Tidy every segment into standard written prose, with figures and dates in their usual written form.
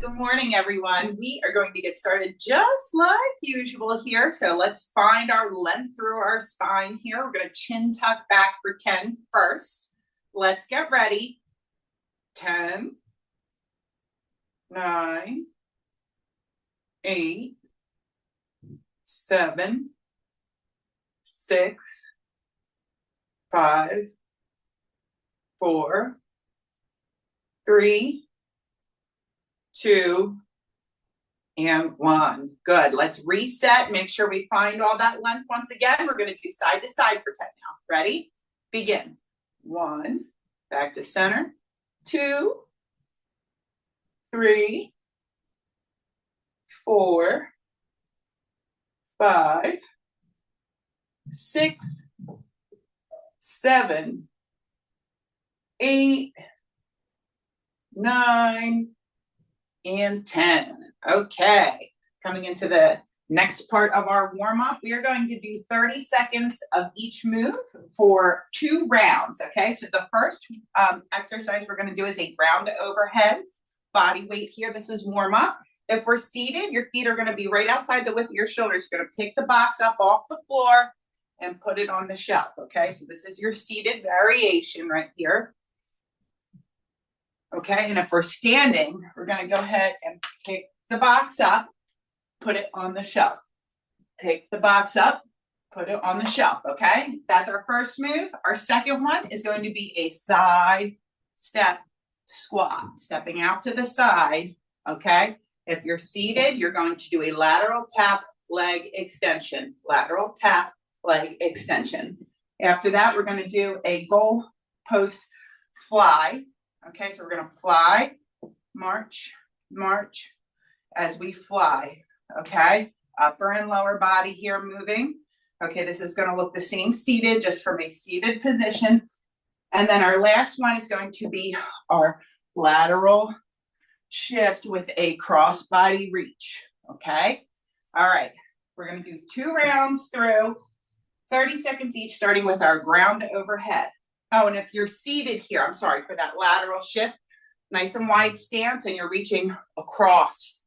Good morning, everyone. We are going to get started just like usual here. So let's find our length through our spine here. We're going to chin tuck back for 10 first. Let's get ready. 10, 9, 8, 7, 6, 5, 4, 3, 2, and 1. Good. Let's reset. Make sure we find all that length once again. We're going to do side to side for 10 now. Ready? Begin. 1, back to center. 2, 3, 4, 5, 6, 7, 8, 9, and 10. Okay, coming into the next part of our warm-up, we are going to do 30 seconds of each move for 2 rounds. Okay, so the first exercise we're going to do is a round overhead body weight here. This is warm-up. If we're seated, your feet are going to be right outside the width of your shoulders. You're going to pick the box up off the floor and put it on the shelf. Okay, so this is your seated variation right here. Okay, and if we're standing, we're going to go ahead and pick the box up, put it on the shelf. Pick the box up, put it on the shelf, okay? That's our first move. Our second one is going to be a side step squat, stepping out to the side, okay? If you're seated, you're going to do a lateral tap leg extension, lateral tap leg extension. After that, we're going to do a goal post fly. Okay, so we're going to fly, march, march as we fly, okay? Upper and lower body here moving. Okay, this is going to look the same seated, just from a seated position. And then our last one is going to be our lateral shift with a cross body reach, okay? All right, we're going to do 2 rounds through 30 seconds each, starting with our ground overhead. Oh, and if you're seated here, I'm sorry for that lateral shift, nice and wide stance, and you're reaching across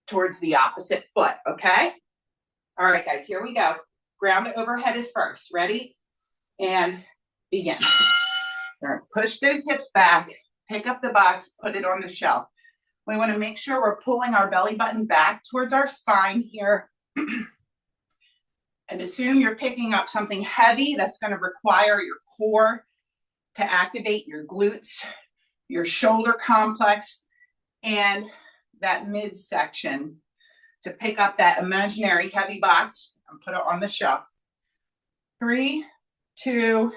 towards the opposite foot, okay? All right, guys, here we go. Ground overhead is first. Ready? And begin. All right, push those hips back, pick up the box, put it on the shelf. We want to make sure we're pulling our belly button back towards our spine here. And assume you're picking up something heavy that's going to require your core to activate your glutes, your shoulder complex, and that midsection to pick up that imaginary heavy box and put it on the shelf. 3, 2,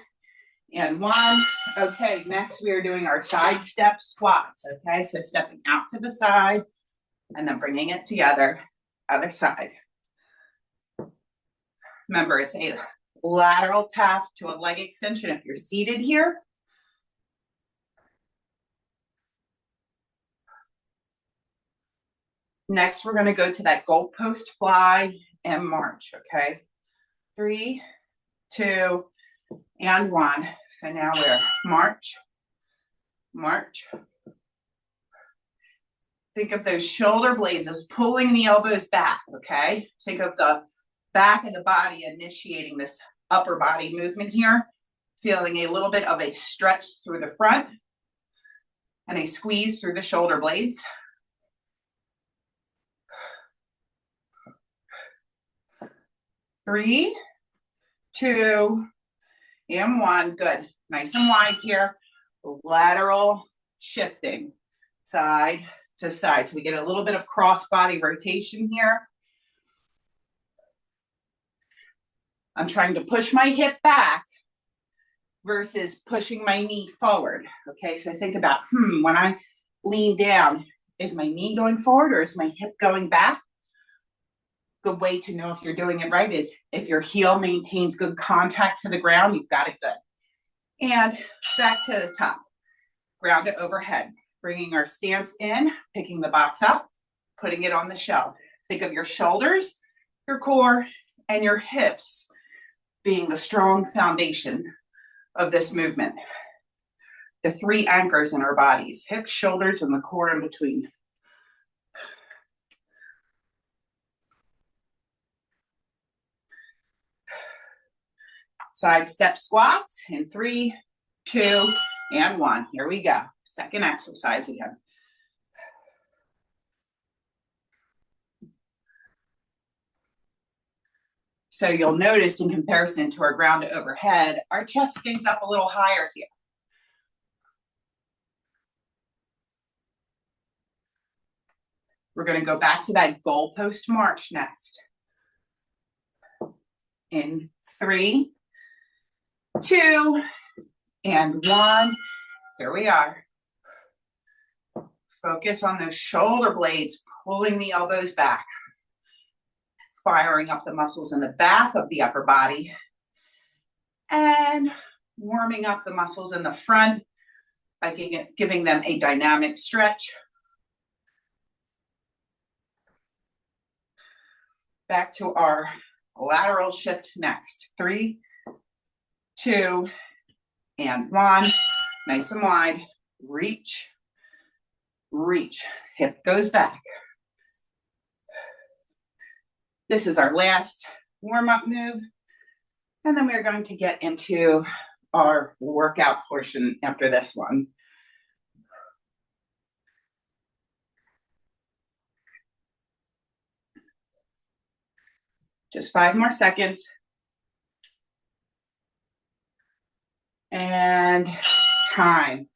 and 1. Okay, next we are doing our side step squats. Okay, so stepping out to the side and then bringing it together, other side. Remember, it's a lateral tap to a leg extension if you're seated here. Next, we're going to go to that goalpost fly and march, okay? 3, 2, and 1. So now we're march, march. Think of those shoulder blades as pulling the elbows back, okay? Think of the back of the body initiating this upper body movement here, feeling a little bit of a stretch through the front and a squeeze through the shoulder blades. 3, 2, and 1. Good. Nice and wide here. Lateral shifting side to side. So we get a little bit of cross body rotation here. I'm trying to push my hip back versus pushing my knee forward. Okay, so think about, when I lean down, is my knee going forward or is my hip going back? Good way to know if you're doing it right is if your heel maintains good contact to the ground, you've got it good. And back to the top, ground it overhead, bringing our stance in, picking the box up, putting it on the shelf. Think of your shoulders, your core, and your hips being the strong foundation of this movement. The 3 anchors in our bodies, hips, shoulders, and the core in between. Side step squats in 3, 2, and 1. Here we go. Second exercise again. So you'll notice in comparison to our ground to overhead, our chest stays up a little higher here. We're going to go back to that goalpost march next. In 3, 2, and 1. Here we are. Focus on those shoulder blades, pulling the elbows back, firing up the muscles in the back of the upper body, and warming up the muscles in the front by giving them a dynamic stretch. Back to our lateral shift next. 3, 2, and 1. Nice and wide. Reach, reach. Hip goes back. This is our last warm-up move. And then we're going to get into our workout portion after this one. Just 5 more seconds. And time.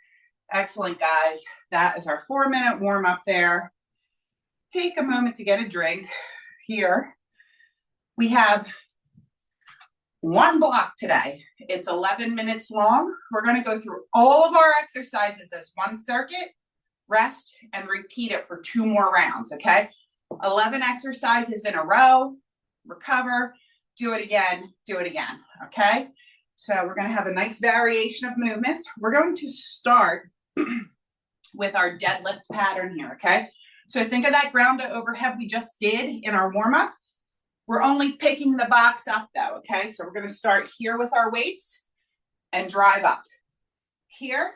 Excellent, guys. That is our 4-minute warm-up there. Take a moment to get a drink here. We have one block today. It's 11 minutes long. We're going to go through all of our exercises as one circuit, rest, and repeat it for 2 more rounds, okay? 11 exercises in a row, recover, do it again, okay? So we're going to have a nice variation of movements. We're going to start with our deadlift pattern here, okay? So think of that ground to overhead we just did in our warm-up. We're only picking the box up though, okay? So we're going to start here with our weights and drive up. Here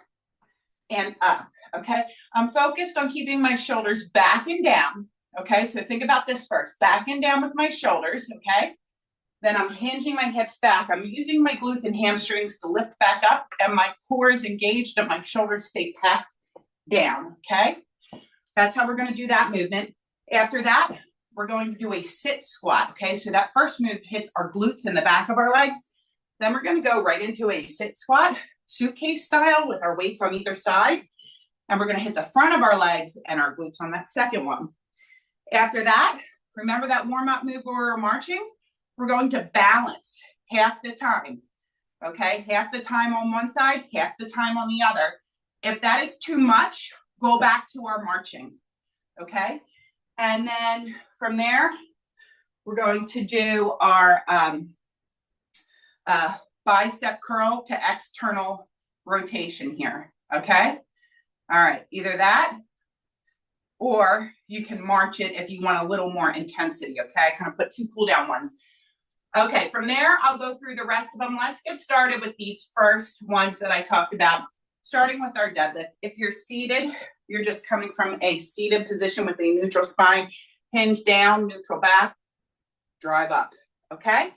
and up, okay? I'm focused on keeping my shoulders back and down, okay? So think about this first, back and down with my shoulders, okay? Then I'm hinging my hips back. I'm using my glutes and hamstrings to lift back up, and my core is engaged and my shoulders stay packed down, okay? That's how we're going to do that movement. After that, we're going to do a sit squat, okay? So that first move hits our glutes in the back of our legs. Then we're going to go right into a sit squat, suitcase style with our weights on either side. And we're going to hit the front of our legs and our glutes on that second one. After that, remember that warm-up move where we're marching? We're going to balance half the time, okay? Half the time on one side, half the time on the other. If that is too much, go back to our marching, okay? And then from there, we're going to do our bicep curl to external rotation here, okay? All right, either that or you can march it if you want a little more intensity, okay? I kind of put 2 cool down ones. Okay, from there, I'll go through the rest of them. Let's get started with these first ones that I talked about, starting with our deadlift. If you're seated, you're just coming from a seated position with a neutral spine, hinge down, neutral back, drive up, okay?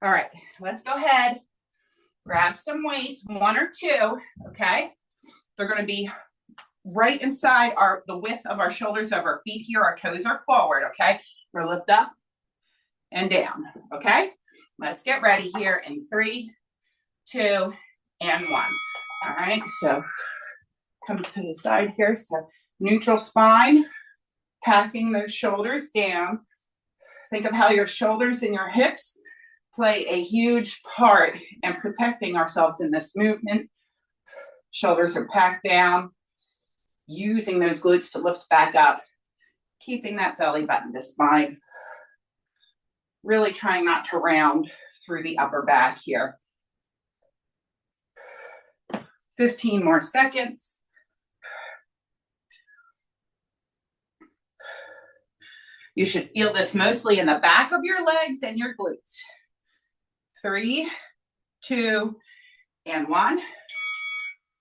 All right, let's go ahead, grab some weights, 1 or 2, okay? They're gonna be right inside the width of our shoulders of our feet here. Our toes are forward, okay? We're lift up and down, okay? Let's get ready here in 3, 2, and 1. All right, so come to the side here. So neutral spine, packing those shoulders down. Think of how your shoulders and your hips play a huge part in protecting ourselves in this movement. Shoulders are packed down, using those glutes to lift back up, keeping that belly button to spine. Really trying not to round through the upper back here. 15 more seconds. You should feel this mostly in the back of your legs and your glutes. 3, 2, and 1.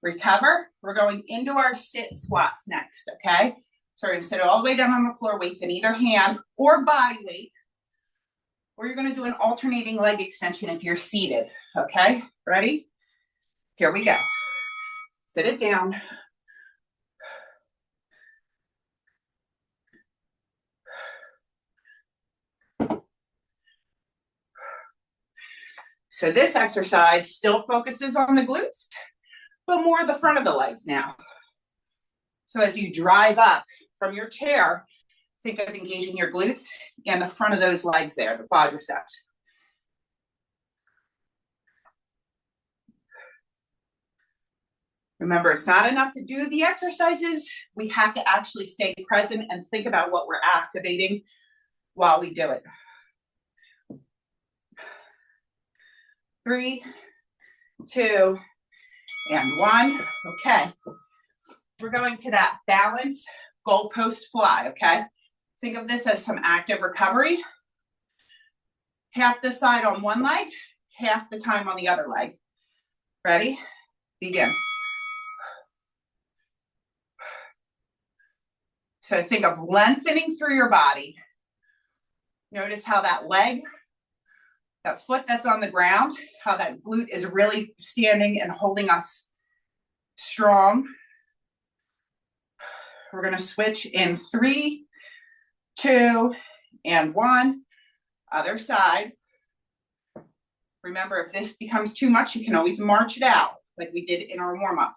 Recover. We're going into our sit squats next, okay? So we're gonna sit all the way down on the floor, weights in either hand or body weight. or you're gonna do an alternating leg extension if you're seated, okay? Ready? Here we go. Sit it down. So this exercise still focuses on the glutes, but more the front of the legs now. So as you drive up from your chair, think of engaging your glutes and the front of those legs there, the quadriceps. Remember, it's not enough to do the exercises. We have to actually stay present and think about what we're activating while we do it. 3, 2, and 1. Okay. We're going to that balance goalpost fly, okay? Think of this as some active recovery. Half the side on one leg, half the time on the other leg. Ready? Begin. So think of lengthening through your body. Notice how that leg, that foot that's on the ground, how that glute is really standing and holding us strong. We're gonna switch in 3, 2, and 1. Other side. Remember, if this becomes too much, you can always march it out like we did in our warm-up.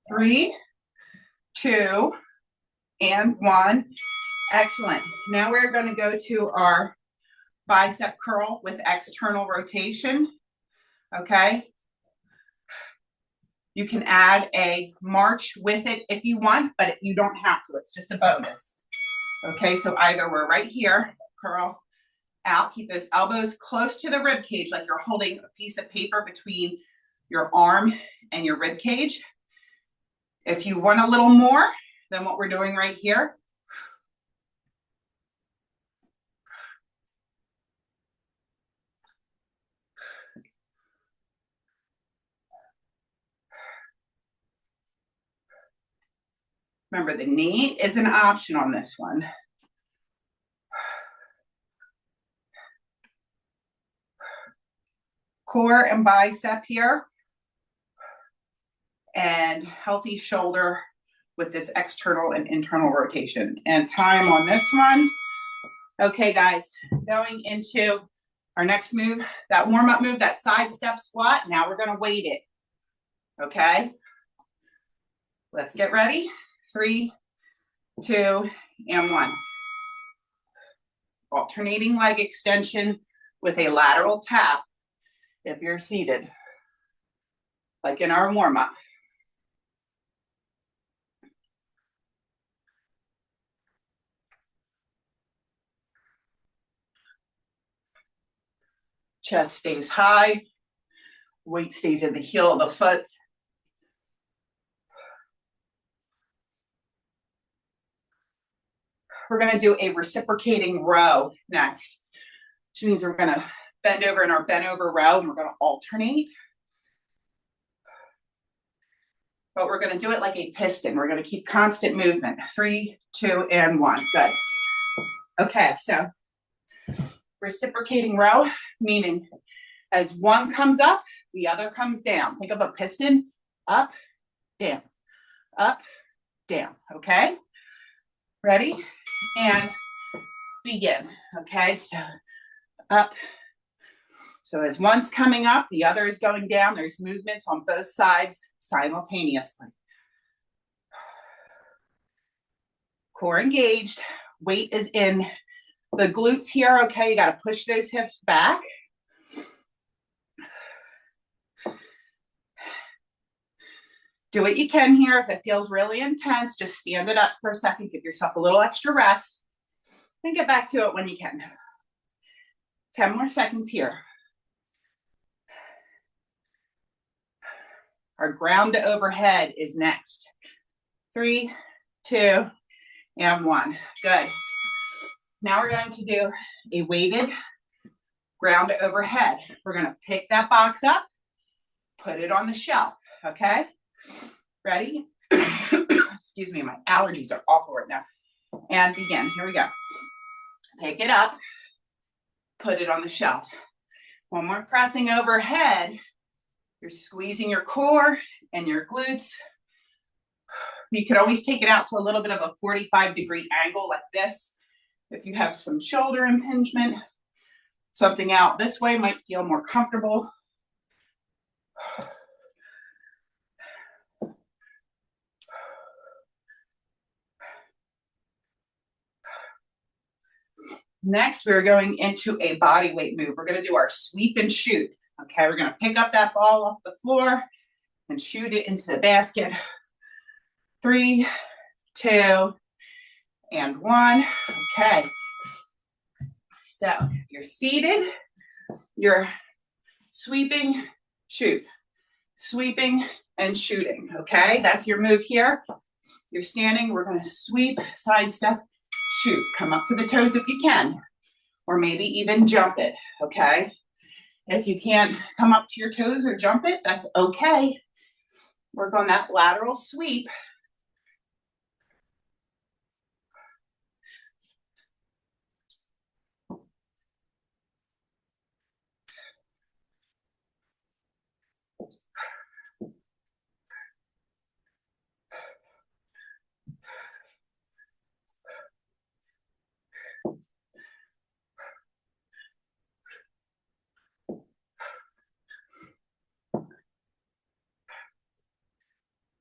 Three, 2, and 1. Excellent. Now we're going to go to our bicep curl with external rotation. Okay. You can add a march with it if you want, but you don't have to. It's just a bonus. Okay, so either we're right here, curl out, keep those elbows close to the rib cage, like you're holding a piece of paper between your arm and your rib cage. If you want a little more than what we're doing right here, remember the knee is an option on this one. Core and bicep here, and healthy shoulder with this external and internal rotation. And time on this one. Okay, guys, going into our next move, that warm-up move, that side step squat. Now we're gonna weight it, okay? Let's get ready. 3, 2, and 1. Alternating leg extension with a lateral tap if you're seated, like in our warm-up. Chest stays high, weight stays in the heel of the foot. We're gonna do a reciprocating row next, which means we're gonna bend over in our bent over row and we're gonna alternate. But we're gonna do it like a piston. We're gonna keep constant movement. 3, 2, and 1, good. Okay, so reciprocating row, meaning as one comes up, the other comes down. Think of a piston, up, down, okay? Ready? And begin, okay? So up. So as one's coming up, the other is going down. There's movements on both sides simultaneously. Core engaged, weight is in the glutes here, okay? You gotta push those hips back. Do what you can here. If it feels really intense, just stand it up for a second, give yourself a little extra rest, and get back to it when you can. 10 more seconds here. Our ground to overhead is next. 3, 2, and 1. Good. Now we're going to do a weighted ground to overhead. We're going to pick that box up, put it on the shelf. okay? Ready? Excuse me, my allergies are awful right now. And begin, here we go. Pick it up, put it on the shelf. When we're pressing overhead, you're squeezing your core and your glutes. You could always take it out to a little bit of a 45-degree angle like this. If you have some shoulder impingement, something out this way might feel more comfortable. Next, we're going into a body weight move. We're going to do our sweep and shoot. Okay, we're going to pick up that ball off the floor and shoot it into the basket. 3, 2, and 1. Okay. So if you're seated, you're sweeping, shoot, sweeping and shooting. Okay, that's your move here. You're standing, we're going to sweep, sidestep, shoot. Come up to the toes if you can, or maybe even jump it. Okay. If you can't come up to your toes or jump it, that's okay. Work on that lateral sweep.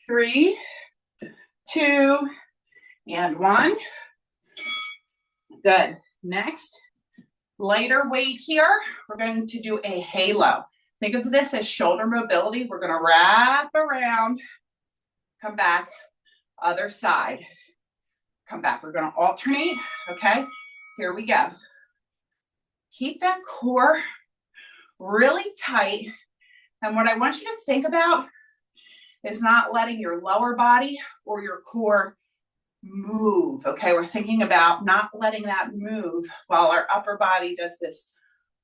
Three, 2, and 1. Good. Next, lighter weight here. We're going to do a halo. Think of this as shoulder mobility. We're going to wrap around, come back, other side. Come back. We're going to alternate. Okay, here we go. Keep that core really tight. And what I want you to think about is not letting your lower body or your core move. Okay, we're thinking about not letting that move while our upper body does this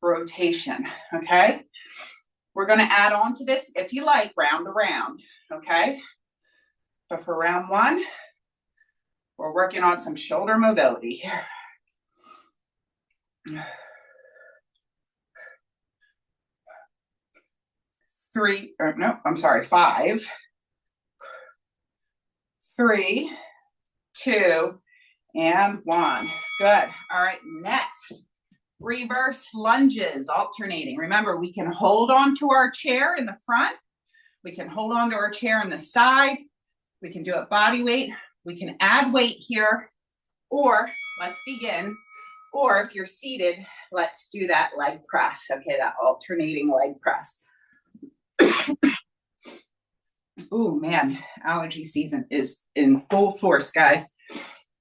rotation. Okay, we're going to add on to this, if you like, round around. Okay, but for round 1, we're working on some shoulder mobility here. 5, 3, 2, and 1. Good. All right, next, reverse lunges, alternating. Remember, we can hold on to our chair in the front. We can hold on to our chair in the side. We can do it body weight. We can add weight here, or let's begin. Or if you're seated, let's do that leg press. Okay, that alternating leg press. Oh man, allergy season is in full force, guys.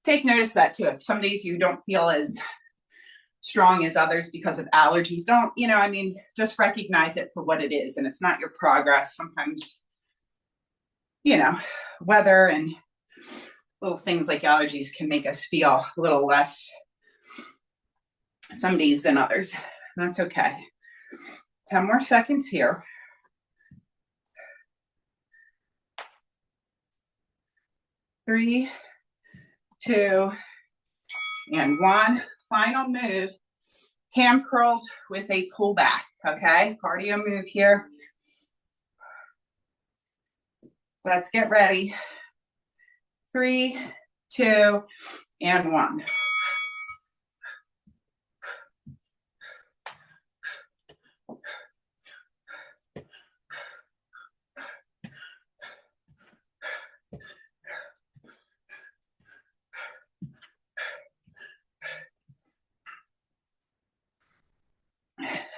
Take notice of that too. If some days you don't feel as strong as others because of allergies, don't, just recognize it for what it is. And it's not your progress. Sometimes, weather and little things like allergies can make us feel a little less some days than others. That's okay. 10 more seconds here. 3, 2, and 1. Final move, ham curls with a pull back, okay? Cardio move here. Let's get ready. 3, 2, and 1.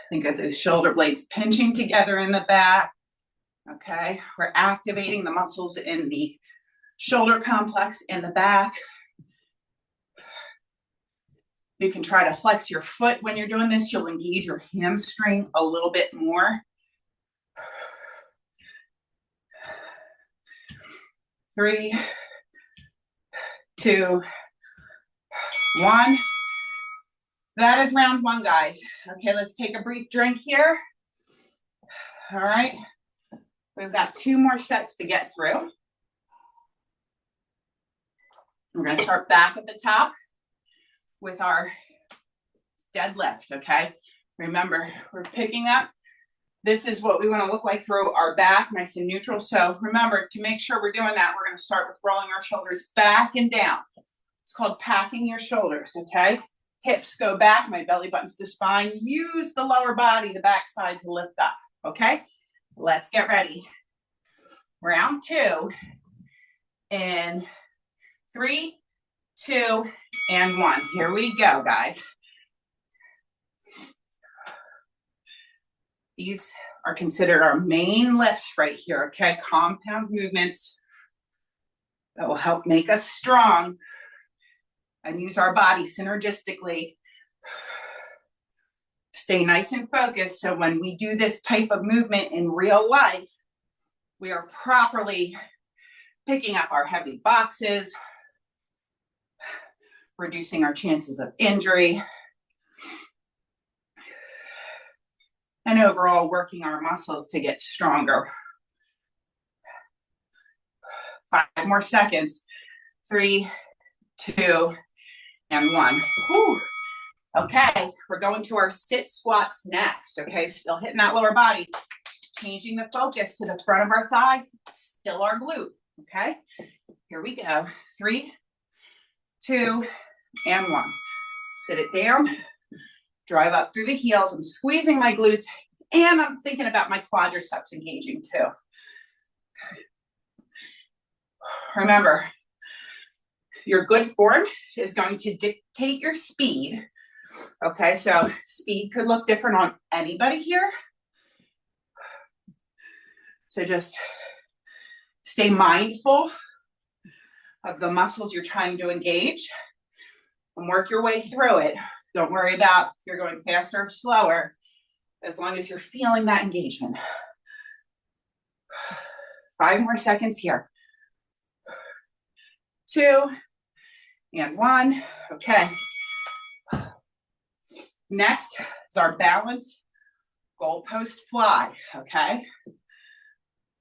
Think of those shoulder blades pinching together in the back. Okay, we're activating the muscles in the shoulder complex in the back. You can try to flex your foot when you're doing this. You'll engage your hamstring a little bit more. 3, 2, 1. That is round 1, guys. Okay, let's take a brief drink here. All right. We've got 2 more sets to get through. We're gonna start back at the top with our deadlift, okay? Remember, we're picking up. This is what we wanna look like through our back, nice and neutral. So remember, to make sure we're doing that, we're gonna start with rolling our shoulders back and down. It's called packing your shoulders, okay? Hips go back, my belly button's to spine. Use the lower body, the back side to lift up, okay? Let's get ready. Round 2 in 3, 2, and 1. Here we go, guys. These are considered our main lifts right here, okay? Compound movements that will help make us strong and use our body synergistically. Stay nice and focused so when we do this type of movement in real life, we are properly picking up our heavy boxes, reducing our chances of injury, and overall working our muscles to get stronger. 5 more seconds. 3, 2, and 1. Whew. Okay, we're going to our sit squats next. Okay, still hitting that lower body. Changing the focus to the front of our thigh, still our glute. Okay, here we go. 3, 2, and 1. Sit it down. Drive up through the heels. I'm squeezing my glutes, and I'm thinking about my quadriceps engaging too. Remember, your good form is going to dictate your speed. Okay, so speed could look different on anybody here. So just stay mindful of the muscles you're trying to engage and work your way through it. Don't worry about if you're going faster or slower, as long as you're feeling that engagement. 5 more seconds here. 2, and 1. Okay. Next is our balance goalpost fly, okay?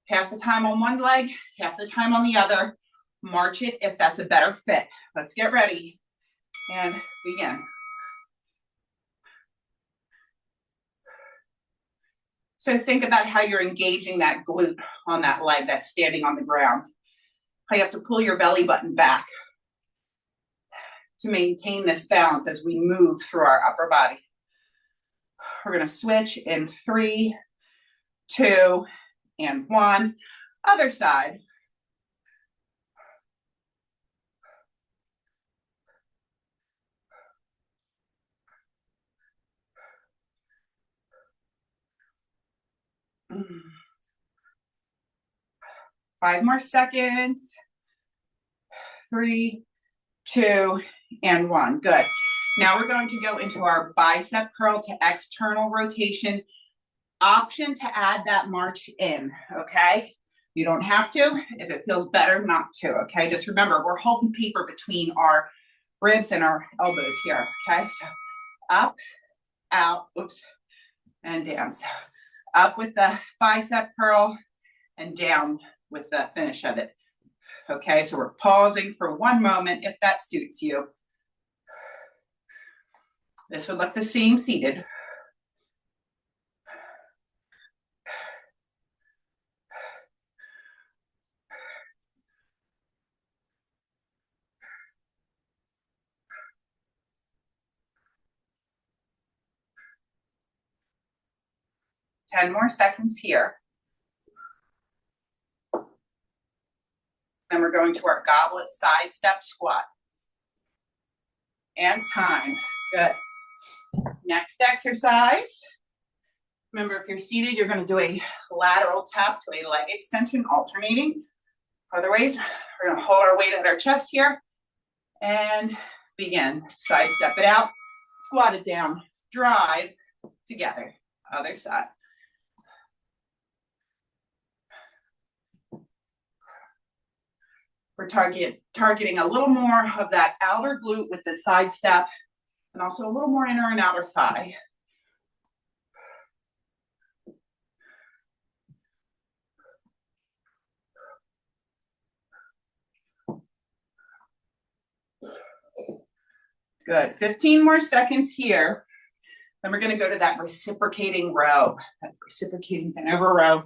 Half the time on one leg, half the time on the other. March it if that's a better fit. Let's get ready and begin. So think about how you're engaging that glute on that leg that's standing on the ground. How you have to pull your belly button back to maintain this balance as we move through our upper body. We're gonna switch in 3, 2, and 1. Other side. Mm. 5 more seconds. 3, 2, and 1. Good. Now we're going to go into our bicep curl to external rotation. Option to add that march in, okay? You don't have to if it feels better not to, okay? Just remember, we're holding paper between our ribs and our elbows here, okay? So up, out, oops, and down. So up with the bicep curl and down with the finish of it. Okay, so we're pausing for 1 moment if that suits you. This would look the same seated. Ten more seconds here. Then we're going to our goblet side step squat. And time. Good. Next exercise. Remember, if you're seated, you're going to do a lateral tap to a leg extension, alternating. Otherwise, we're going to hold our weight at our chest here and begin. Side step it out, squat it down, drive together. Other side. We're targeting a little more of that outer glute with the side step and also a little more inner and outer thigh. Good. 15 more seconds here. Then we're going to go to that reciprocating row, that reciprocating bent over row.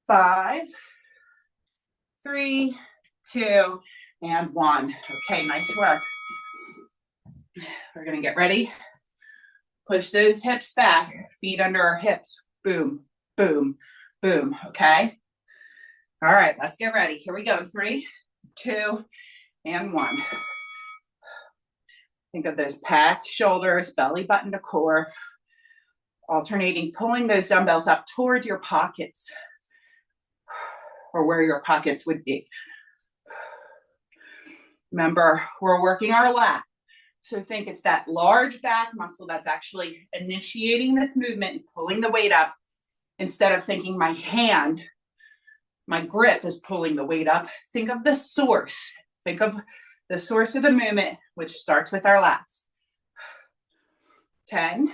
5, 3, 2, and 1. Okay, nice work. We're going to get ready. Push those hips back, feet under our hips. Boom, boom, boom. Okay. All right, let's get ready. Here we go. 3, 2, and 1. Think of those packed shoulders, belly button to core, alternating, pulling those dumbbells up towards your pockets or where your pockets would be. Remember, we're working our lat. So think it's that large back muscle that's actually initiating this movement and pulling the weight up instead of thinking my hand, my grip is pulling the weight up. Think of the source. Think of the source of the movement, which starts with our lats. 10.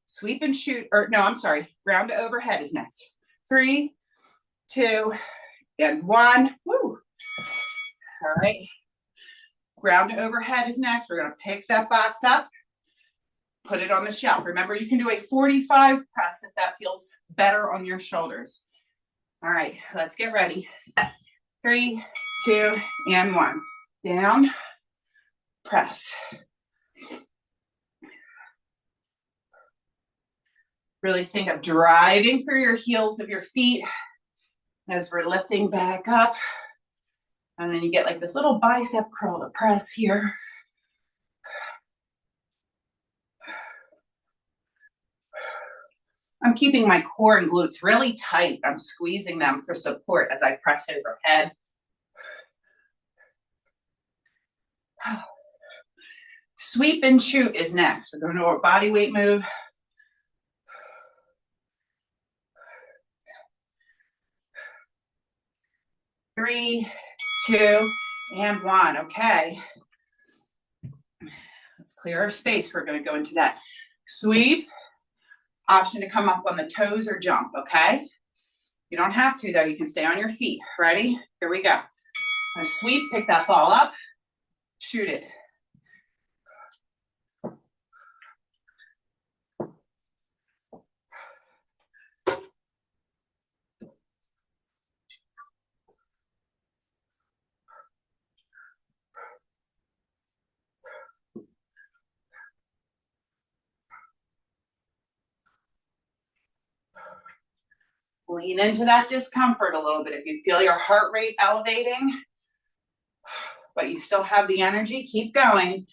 Sweep and shoot, or no, I'm sorry. Round to overhead is next. 3, 2, and 1. Woo. All right. Ground to overhead is next. We're going to pick that box up, put it on the shelf. Remember, you can do a 45 press if that feels better on your shoulders. All right, let's get ready. 3, 2, and 1. Down, press. Really think of driving through your heels of your feet as we're lifting back up. And then you get like this little bicep curl to press here. I'm keeping my core and glutes really tight. I'm squeezing them for support as I press overhead. Sweep and shoot is next. We're going to our body weight move. Three, 2, and 1. Okay. Let's clear our space. We're going to go into that sweep. Option to come up on the toes or jump, okay? You don't have to, though. You can stay on your feet. Ready? Here we go. A sweep, pick that ball up, shoot it. Lean into that discomfort a little bit. If you feel your heart rate elevating, but you still have the energy, keep going.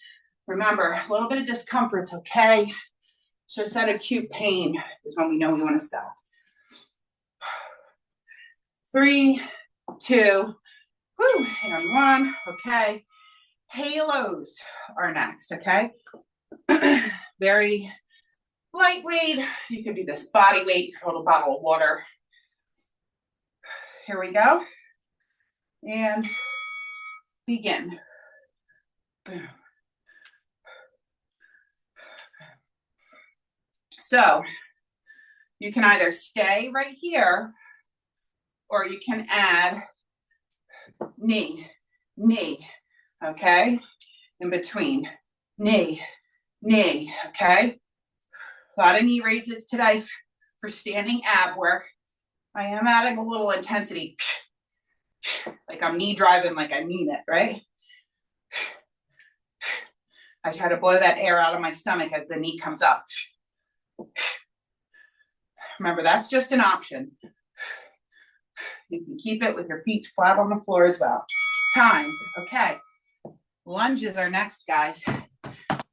Remember, a little bit of discomfort's okay. It's just that acute pain is when we know we want to stop. 3, 2, woo, and 1. Okay. Halos are next, okay? Very lightweight. You can do this body weight, a little bottle of water. Here we go. And begin. Boom. So you can either stay right here or you can add knee, knee, okay? In between, knee, knee, okay? A lot of knee raises today for standing ab work. I am adding a little intensity, like I'm knee driving like I mean it, right? I try to blow that air out of my stomach as the knee comes up. Remember, that's just an option. You can keep it with your feet flat on the floor as well. Time, okay. Lunges are next, guys.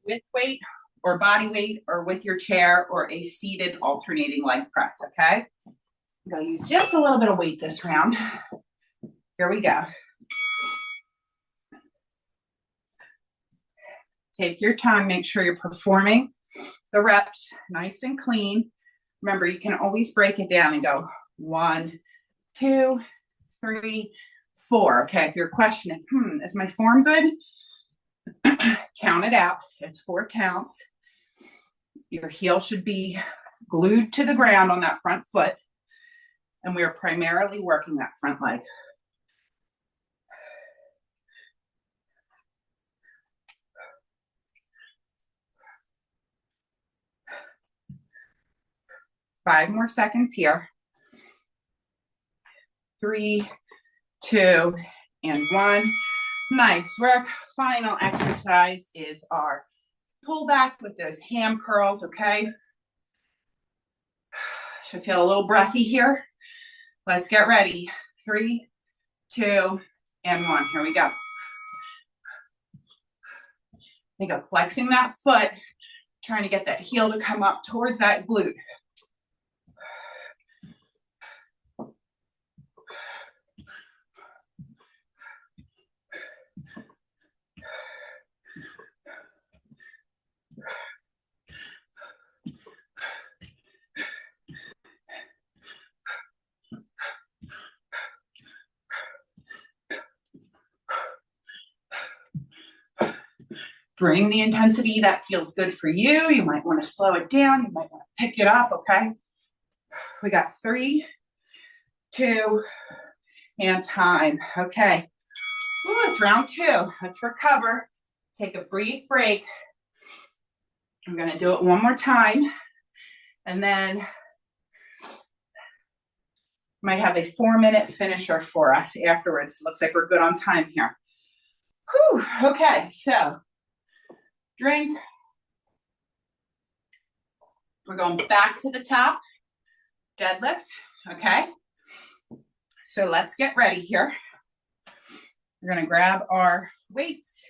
With weight or body weight or with your chair or a seated alternating leg press, okay? I'm gonna use just a little bit of weight this round. Here we go. Take your time, make sure you're performing the reps nice and clean. Remember, you can always break it down and go 1, 2, 3, 4. Okay, if you're questioning, is my form good? Count it out. It's 4 counts. Your heel should be glued to the ground on that front foot. And we are primarily working that front leg. 5 more seconds here. 3, 2, and 1. Nice work. Final exercise is our pull back with those ham curls, okay? Should feel a little breathy here. Let's get ready. 3, 2, and 1. Here we go. Think of flexing that foot, trying to get that heel to come up towards that glute. Bring the intensity that feels good for you. You might want to slow it down. You might want to pick it up, okay? We got 3, 2, and time. Okay. Ooh, it's round 2. Let's recover. Take a brief break. I'm going to do it one more time. And then might have a 4-minute finisher for us afterwards. Looks like we're good on time here. Whew. Okay, so drink. We're going back to the top. Deadlift, okay? So let's get ready here. We're gonna grab our weights.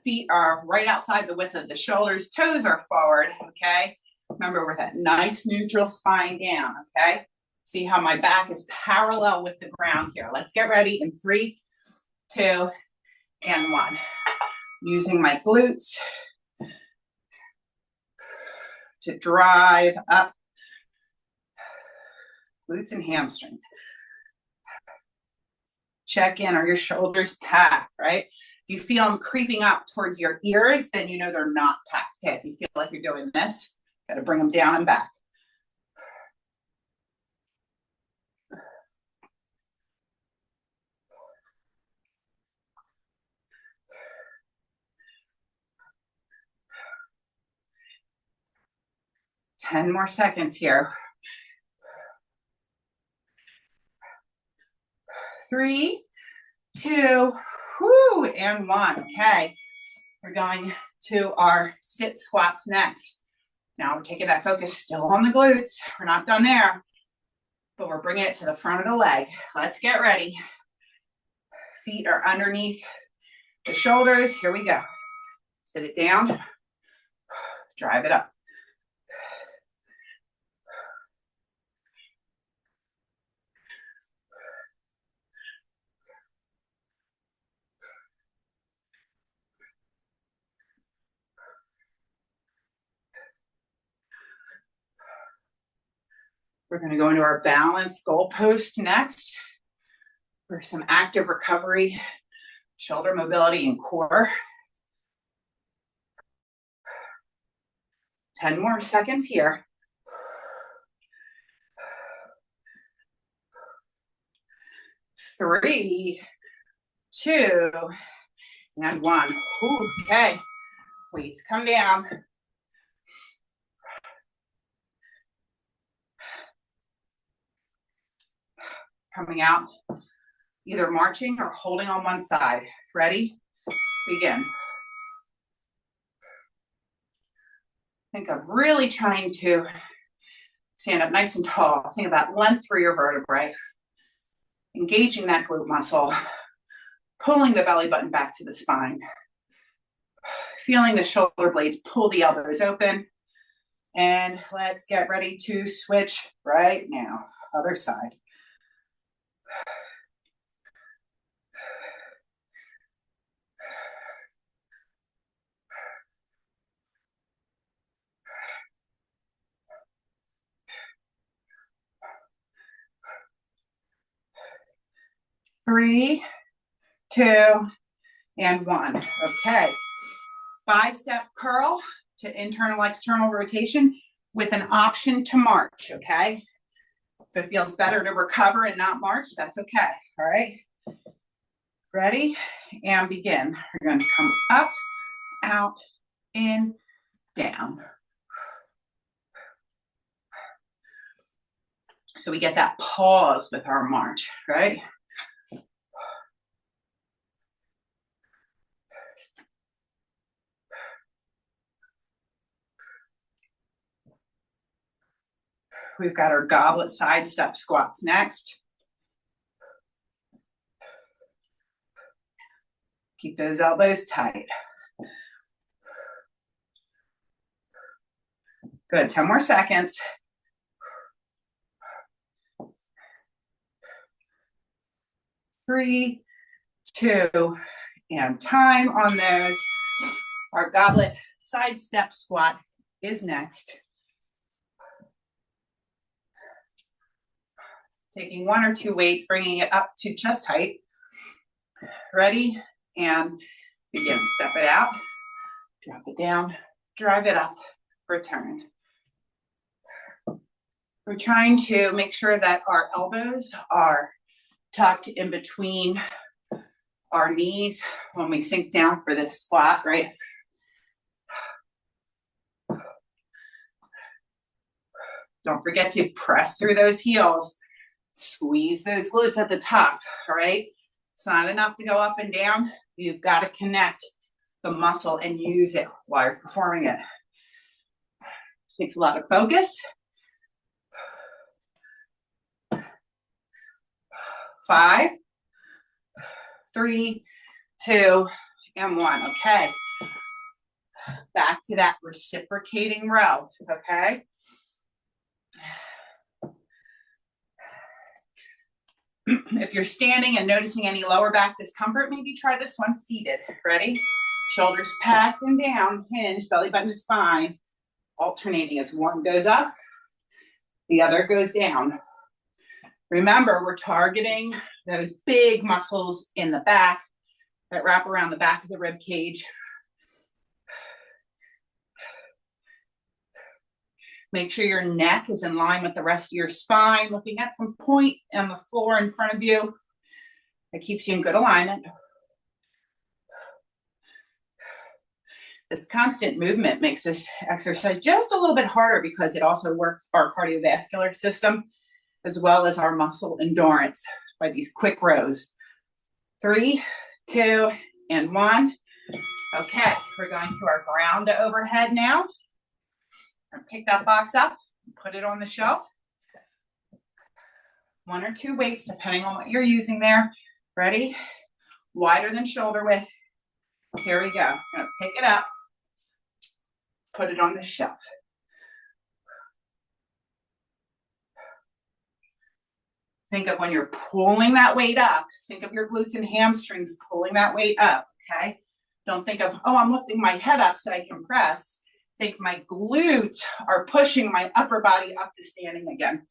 Feet are right outside the width of the shoulders. Toes are forward, okay? Remember, with that nice neutral spine down, okay? See how my back is parallel with the ground here. Let's get ready in 3, 2, and 1. Using my glutes to drive up glutes and hamstrings. Check in, are your shoulders packed, right? If you feel them creeping up towards your ears, then you know they're not packed. Okay, if you feel like you're doing this, got to bring them down and back. Ten more seconds here. 3, 2, whoo, and 1. Okay, we're going to our sit squats next. Now we're taking that focus still on the glutes. We're not done there, but we're bringing it to the front of the leg. Let's get ready. Feet are underneath the shoulders. Here we go. Sit it down. Drive it up. We're going to go into our balance goalpost next for some active recovery, shoulder mobility, and core. 10 more seconds here. 3, 2, and 1. Ooh, okay, weights come down. Coming out, either marching or holding on one side. Ready? Begin. Think of really trying to stand up nice and tall. Think of that length through your vertebrae. Engaging that glute muscle. Pulling the belly button back to the spine. Feeling the shoulder blades pull the elbows open. And let's get ready to switch right now. Other side. Three, 2, and 1. Okay. Bicep curl to internal external rotation with an option to march, okay? If it feels better to recover and not march, that's okay, all right? Ready? And begin. We're going to come up, out, in, down. So we get that pause with our march, right? We've got our goblet side step squats next. Keep those elbows tight. Good, 10 more seconds. 3, 2, and time on those. Our goblet side step squat is next. Taking 1 or 2 weights, bringing it up to chest height. Ready? And begin. Step it out, drop it down, drive it up, return. We're trying to make sure that our elbows are tucked in between our knees when we sink down for this squat, right? Don't forget to press through those heels. Squeeze those glutes at the top, all right? It's not enough to go up and down. You've got to connect the muscle and use it while you're performing it. Takes a lot of focus. 5, 3, 2, and 1. Okay. Back to that reciprocating row, okay? If you're standing and noticing any lower back discomfort, maybe try this one seated. Ready? Shoulders packed and down, hinge, belly button to spine, alternating as one goes up, the other goes down. Remember, we're targeting those big muscles in the back that wrap around the back of the rib cage. Make sure your neck is in line with the rest of your spine, looking at some point on the floor in front of you. That keeps you in good alignment. This constant movement makes this exercise just a little bit harder because it also works our cardiovascular system as well as our muscle endurance by these quick rows. 3, 2, and 1. Okay, we're going to our ground to overhead now. Pick that box up, put it on the shelf. 1 or 2 weights, depending on what you're using there. Ready? Wider than shoulder width. Here we go. I'm gonna pick it up, put it on the shelf. Think of when you're pulling that weight up. Think of your glutes and hamstrings pulling that weight up, okay? Don't think of, oh, I'm lifting my head up so I can press. Think my glutes are pushing my upper body up to standing again.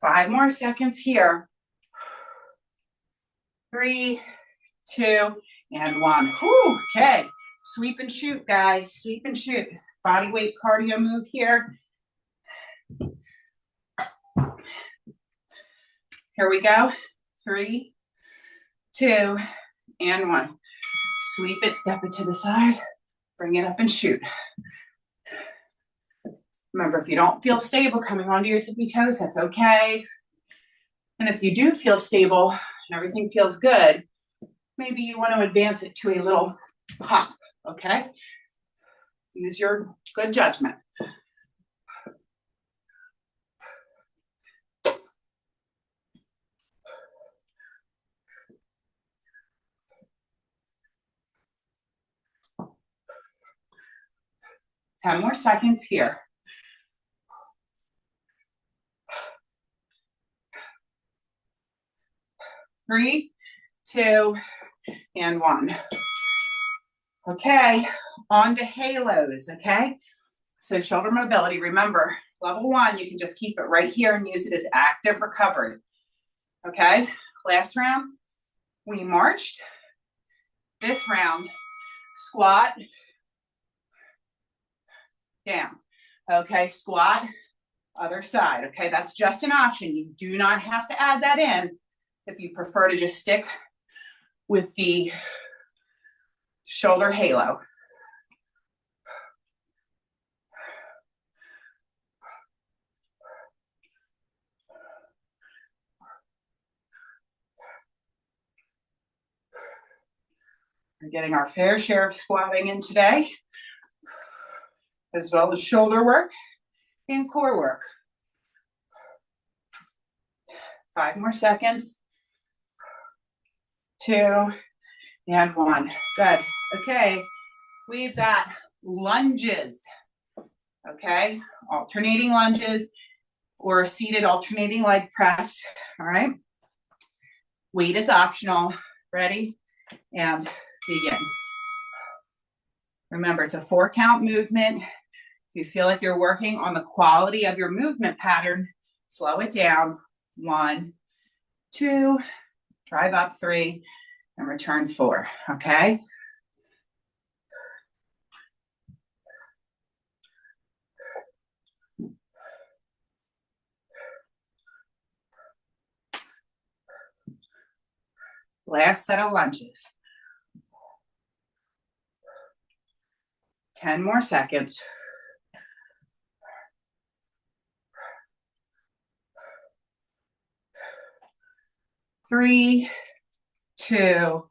Five more seconds here. 3, 2, and 1. Whew, okay. Sweep and shoot, guys. Sweep and shoot. Body weight cardio move here. Here we go. 3, 2, and 1. Sweep it, step it to the side, bring it up and shoot. Remember, if you don't feel stable coming onto your tippy toes, that's okay. And if you do feel stable and everything feels good, maybe you want to advance it to a little hop, okay? Use your good judgment. Ten more seconds here. 3, 2, and 1. Okay, on to halos, okay? So shoulder mobility, remember, level 1, you can just keep it right here and use it as active recovery. Okay, last round, we marched. This round, squat, down. Okay, squat, Other side, okay? That's just an option. You do not have to add that in if you prefer to just stick with the shoulder halo. We're getting our fair share of squatting in today, as well as shoulder work and core work. 5 more seconds. 2 and 1. Good. Okay, we've got lunges. Okay, alternating lunges or seated alternating leg press. All right, weight is optional. Ready? And begin. Remember, it's a 4-count movement. If you feel like you're working on the quality of your movement pattern, slow it down. 1, 2, drive up 3, and return 4, okay? Last set of lunges. 10 more seconds. 3, 2,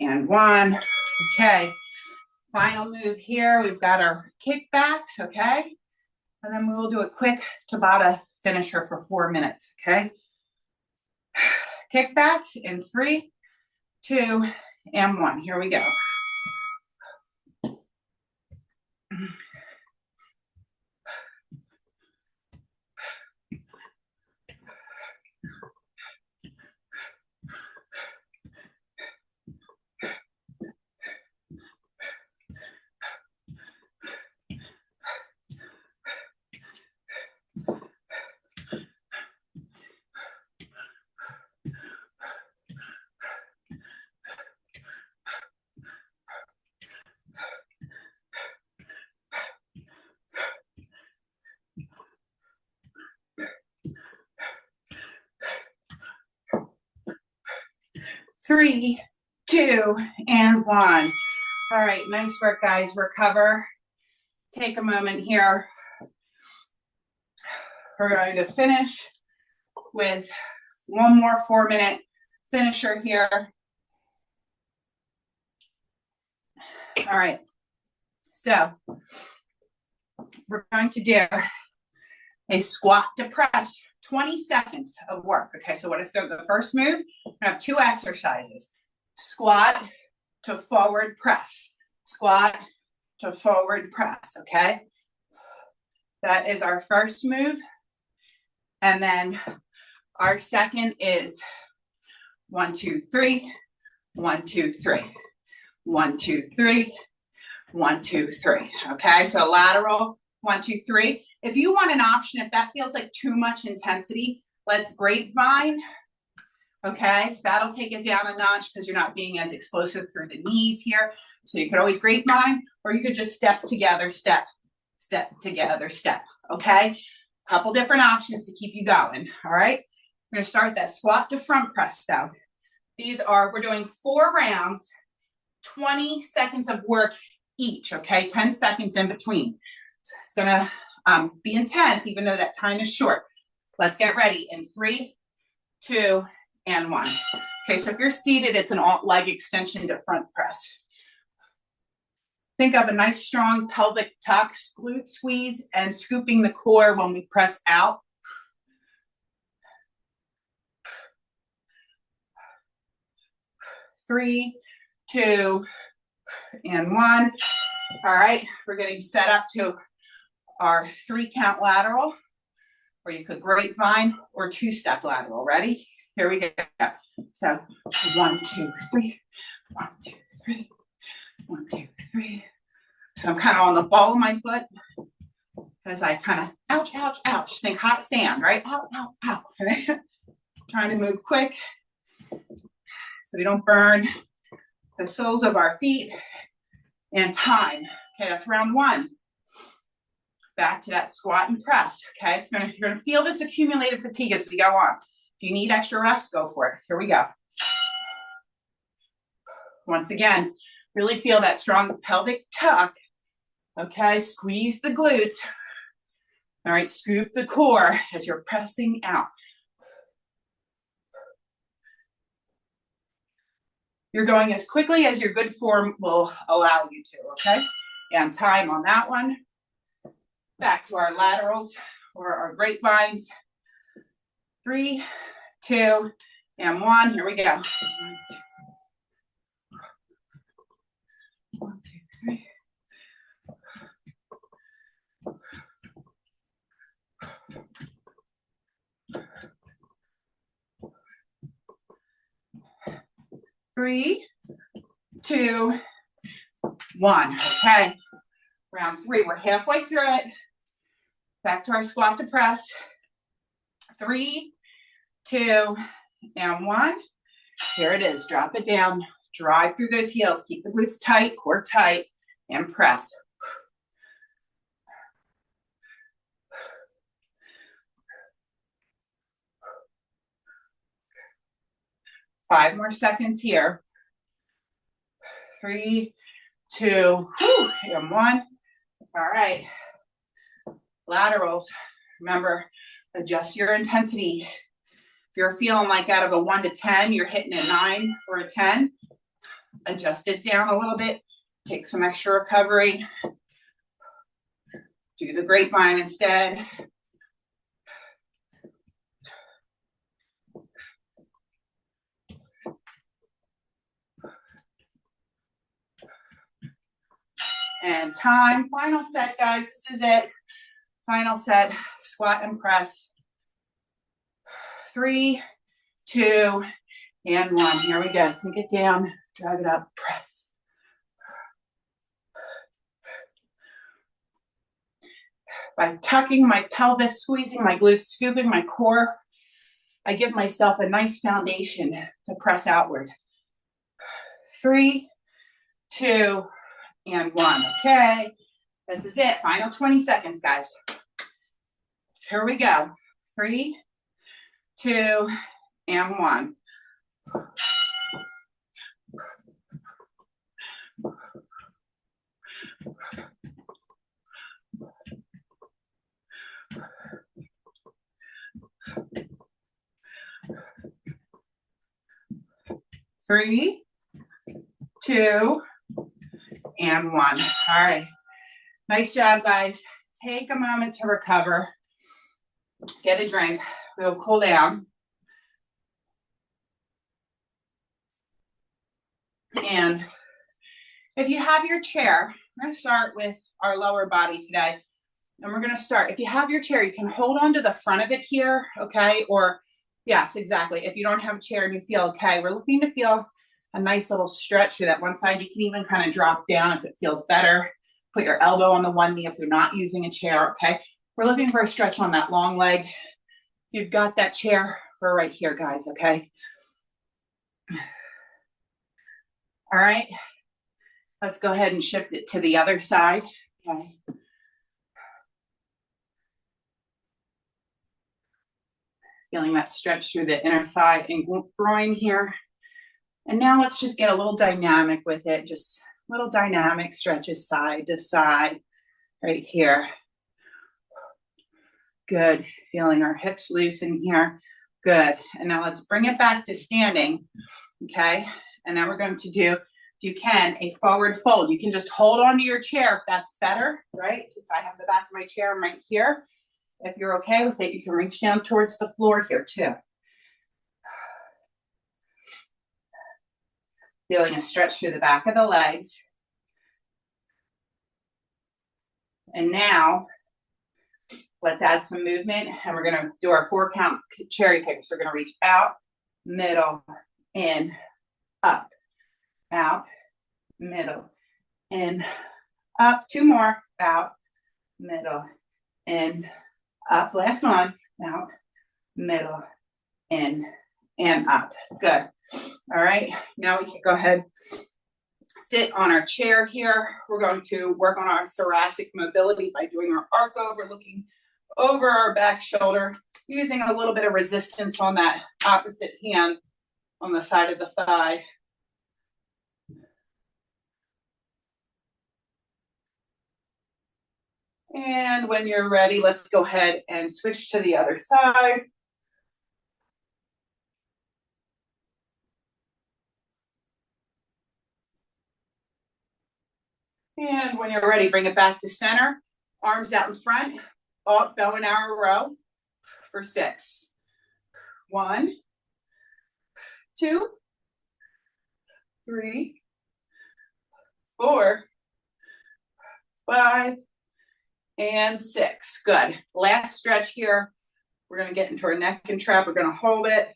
and 1. Okay, final move here. We've got our kickbacks, okay? And then we will do a quick Tabata finisher for 4 minutes, okay? Kickbacks in 3, 2, and 1. Here we go. Three, 2, and 1. All right, nice work, guys. Recover. Take a moment here. We're going to finish with one more 4-minute finisher here. All right, so we're going to do a squat to press, 20 seconds of work. Okay, so what is good? The first move, I have 2 exercises. Squat to forward press. Squat to forward press, okay? That is our first move. And then our second is 1, 2, 3, 1, 2, 3, 1, 2, 3, 1, 2, 3. Okay, so lateral 1, 2, 3. If you want an option, if that feels like too much intensity, let's grapevine. Okay, that'll take it down a notch because you're not being as explosive through the knees here. So you could always grapevine, or you could just step together, step, step together, step. Okay, a couple different options to keep you going. All right, we're gonna start that squat to front press though. We're doing 4 rounds, 20 seconds of work each, okay? 10 seconds in between. So it's gonna be intense, even though that time is short. Let's get ready in 3, 2, and 1. Okay, so if you're seated, it's an alt leg extension to front press. Think of a nice strong pelvic tuck, glute squeeze, and scooping the core when we press out. 3, 2, and 1. All right, we're getting set up to our 3-count lateral, or you could grapevine or 2-step lateral. Ready? Here we go. So 1, 2, 3, 1, 2, 3, 1, 2, 3. So I'm kind of on the ball of my foot as I kind of ouch, ouch, ouch. Think hot sand, right? Ow, ow, ow. Okay. Trying to move quick so we don't burn the soles of our feet and time. Okay, that's round 1. Back to that squat and press, okay? You're gonna feel this accumulated fatigue as we go on. If you need extra rest, go for it. Here we go. Once again, really feel that strong pelvic tuck, okay? Squeeze the glutes. All right, scoop the core as you're pressing out. You're going as quickly as your good form will allow you to, okay? And time on that one. Back to our laterals or our grapevines. 3, 2, and 1. Here we go. 1, 2, 3. Three, 2, 1. Okay. Round 3. We're halfway through it. Back to our squat to press. 3, 2, and 1. Here it is. Drop it down. Drive through those heels. Keep the glutes tight, core tight, and press. 5 more seconds here. 3, 2, and 1. All right. Laterals. Remember, adjust your intensity. If you're feeling like out of a 1 to 10, you're hitting a 9 or a 10, adjust it down a little bit. Take some extra recovery. Do the grapevine instead. And time. Final set, guys. This is it. Final set. Squat and press. 3, 2, and 1. Here we go. Sink it down. Drag it up. Press. By tucking my pelvis, squeezing my glutes, scooping my core, I give myself a nice foundation to press outward. 3, 2, and 1. Okay, this is it. Final 20 seconds, guys. Here we go. 3, 2, and 1. Three, 2, and 1. All right. Nice job, guys. Take a moment to recover. Get a drink. We'll cool down. And if you have your chair, we're going to start with our lower body today. And we're going to start. If you have your chair, you can hold on to the front of it here, okay? Or, yes, exactly. If you don't have a chair and you feel okay, we're looking to feel a nice little stretch through that one side. You can even kind of drop down if it feels better. Put your elbow on the one knee if you're not using a chair, okay? We're looking for a stretch on that long leg. If you've got that chair, we're right here, guys, okay? All right. Let's go ahead and shift it to the other side, okay? Feeling that stretch through the inner thigh and groin here. And now let's just get a little dynamic with it. Just little dynamic stretches side to side right here. Good. Feeling our hips loosen here. Good. And now let's bring it back to standing. Okay. And now we're going to do, if you can, a forward fold. You can just hold on to your chair if that's better, right? If I have the back of my chair, I'm right here. If you're okay with it, you can reach down towards the floor here too. Feeling a stretch through the back of the legs. And now, let's add some movement, and we're going to do our 4 count cherry pick. So we're going to reach out, middle, in, up, out, middle, in, up. 2 more, out, middle, in, up. Last one, out, middle, in, and up. Good. All right, now we can go ahead sit on our chair here. We're going to work on our thoracic mobility by doing our arc over, looking over our back shoulder, using a little bit of resistance on that opposite hand on the side of the thigh. And when you're ready, let's go ahead and switch to the other side. And when you're ready, bring it back to center. Arms out in front, up, bow and arrow row for 6. 1, 2, 3, 4, 5, and 6. Good. Last stretch here. We're going to get into our neck and trap. We're going to hold it.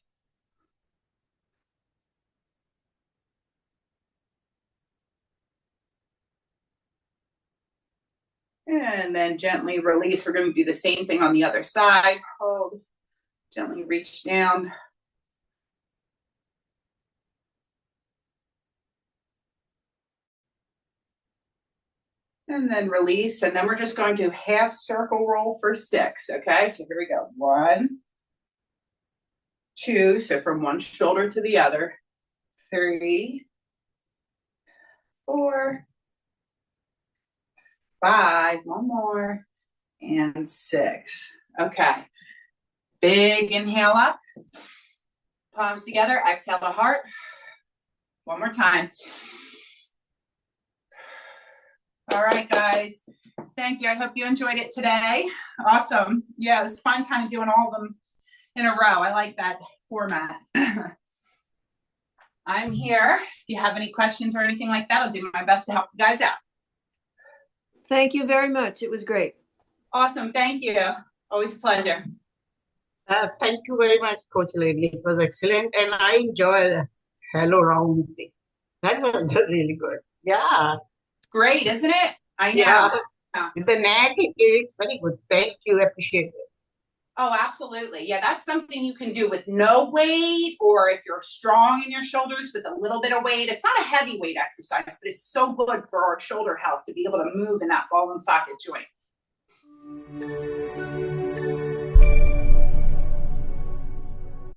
And then gently release. We're going to do the same thing on the other side. Hold. Gently reach down. And then release. And then we're just going to half circle roll for 6. Okay, so here we go. 1, 2. So from one shoulder to the other. 3, 4, 5. One more. And 6. Okay. Big inhale up. Palms together. Exhale to heart. One more time. All right, guys. Thank you. I hope you enjoyed it today. Awesome. Yeah, it was fun kind of doing all of them in a row. I like that format. I'm here. If you have any questions or anything like that, I'll do my best to help you guys out. Thank you very much. It was great. Awesome. Thank you. Always a pleasure. Thank you very much, Coach Elaine. It was excellent. And I enjoyed the hello round thing. That was really good. Yeah. Great, isn't it? I know. Yeah. The neck, it's very good. Thank you. Appreciate it. Oh, absolutely. Yeah, that's something you can do with no weight, or if you're strong in your shoulders with a little bit of weight. It's not a heavy weight exercise, but it's so good for our shoulder health to be able to move in that ball and socket joint.